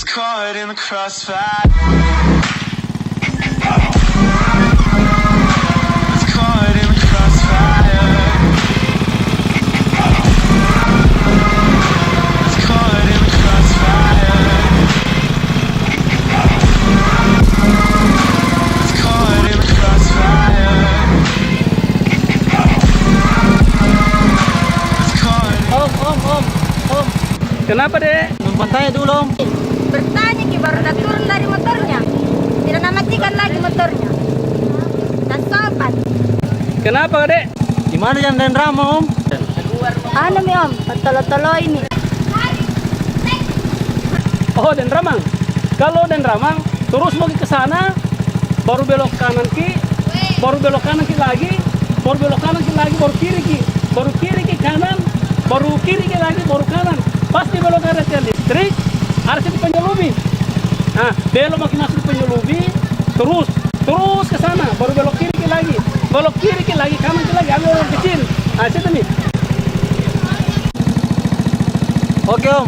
caught in the crossfire. It's caught in the crossfire. It's caught in the crossfire. It's caught in the crossfire. It's caught. Om. Kenapa dek? Bertanya dulu om. Bertanya ki baru udah turun dari motornya. Tidak namatikan lagi motornya. Dan sobat. Kenapa dek? Di mana yang dan Rama om? Anu mi om, tolo-tolo ini. Oh Den Ramang. Kalau Den Ramang terus mau ke sana, baru belok kanan ki, baru belok kanan ki lagi, baru belok kanan ki lagi, baru kiri ki, baru kiri ki kanan, baru kiri ki lagi, baru kanan. Pasti belok ke arah listrik, harus di Penyelubi. Nah, belok makin masuk Penyelubi, terus ke sana, baru belok kiri ki lagi, belok kiri ki lagi, kanan ki lagi, ambil orang kecil. Nah, situ nih. Oke om.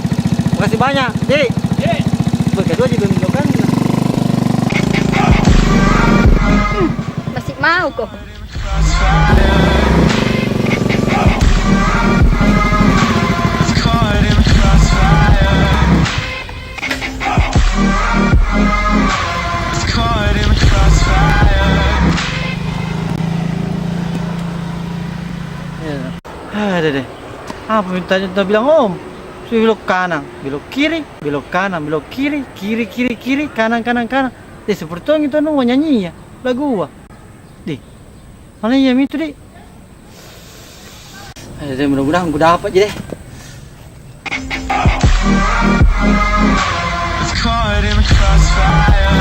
Makasih banyak. Jadi, kedua juga kan. Masih mau kok. It's caught in the crossfire. It's caught in the crossfire. Ada deh. Apa mintanya kita bilang om? Belok kanan, belok kiri, belok kanan, belok kiri, kiri, kanan. Deh seperti orang itu mau nyanyi ya lagu gua. Deh, mana ya itu deh? Deh mudah-mudahan gua dapat aja deh. It's caught in the crossfire.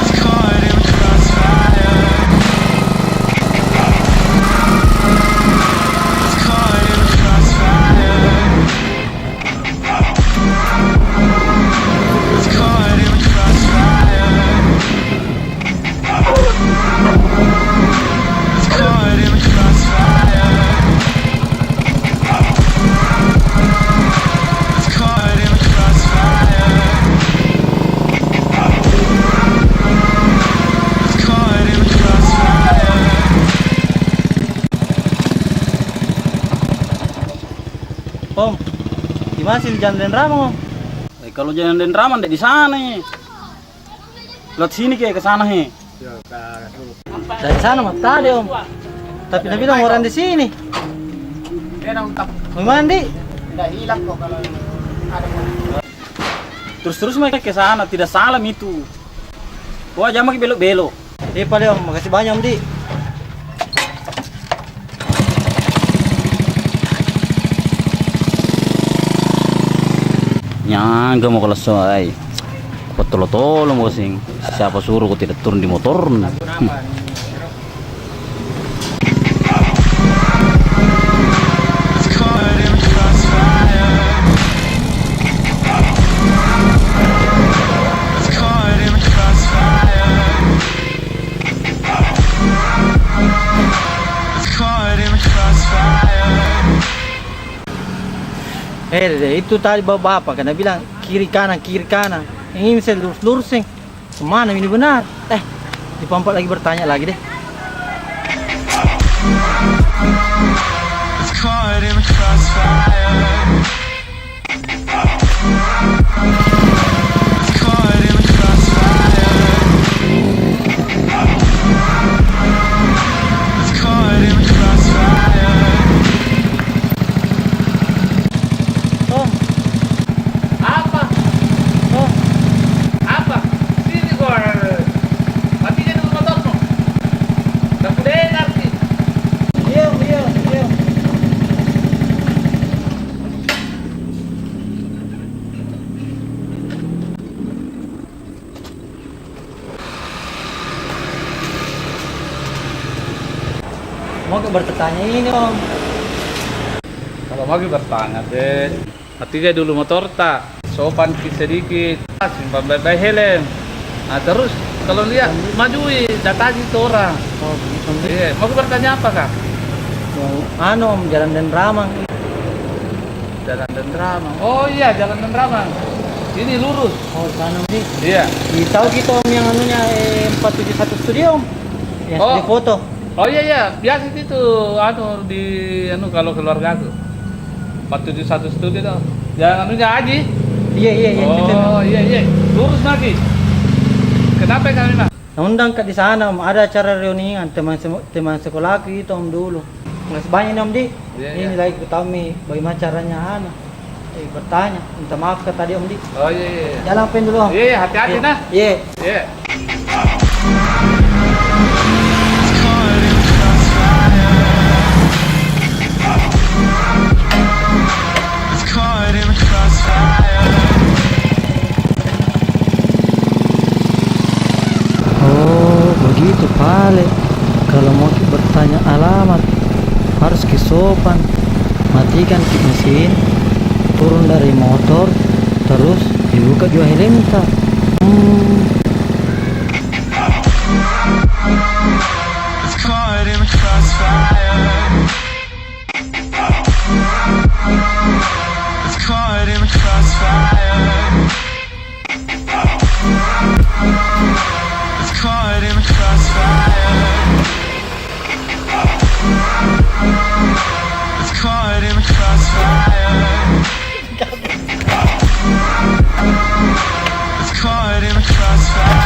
It's caught in the crossfire. It's caught in the crossfire. It's caught in the crossfire. It's caught in the crossfire. It's caught in the crossfire. It's caught in the crossfire. Om, di mana sih jalan dan Rama om? Kalau jalan Den Ramang di sana nih. Lewat sini kayak ke sana he. Dari sana mah tadi om. Tapi nabi bilang orang di sini. Mau mandi? Terus mereka ke sana, tidak salah itu. Wah, jangan pakai belok-belok. Paling om, makasih banyak om di. Nyangga mau selesai. Tolong mau sing. Siapa suruh kau tidak turun di motor? It's caught in the crossfire. It's caught in the crossfire. It's caught in the crossfire. Deh, itu tadi bapak karena bilang kiri kanan. Yang ini saya lurus-lurusin. Kemana ini benar? Dipampak lagi bertanya lagi deh. It's caught in the crossfire. It's caught in the crossfire. It's caught in the crossfire. Om, Apa? om, Apa? Sini gua. Matikan dulu motormu. Tak dengar sih. iya. Mau bertanya ini om. Kalau mau bertanya deh. Matikan dulu motor tak. Sopan sedikit. Simpan baik-baik helm. Nah terus kalau lihat majui datangi itu orang. Oh, begitu. Mau bertanya apa kak? Mau om jalan dan Ramang. Jalan Dendramang. Oh iya, Jalan Dendramang. Ini lurus. Oh, sana sih. Iya. Di tahu kita Om yang anunya 471 Studio Om. Yang Oh. studio foto. Oh iya, biasa itu di kalau keluarga aku. 471 Studio tuh. Yang anunya Aji. Iya gitu. Oh iya. Lurus lagi. Kenapa kami mah? Undang ke di sana Om, ada acara reunian teman sekolahku itu Om dulu. Nggak banyak nih Om di. Iya, Ini iya. lagi kami bagaimana caranya bertanya. Minta maaf ke tadi Om di. Oh iya. Jalan pen dulu Om. Iya, hati-hati nah. Iya. Iya. Caught in the crossfire. It's caught in the crossfire. Oh, begitu Pale. Kalau mau bertanya alamat, harus ke sopan. Matikan kick mesin, turun dari motor, terus dibuka juga helmnya. It's caught in the crossfire. It's caught in the crossfire. It's caught in the crossfire. It's caught in the crossfire. It's caught in the crossfire.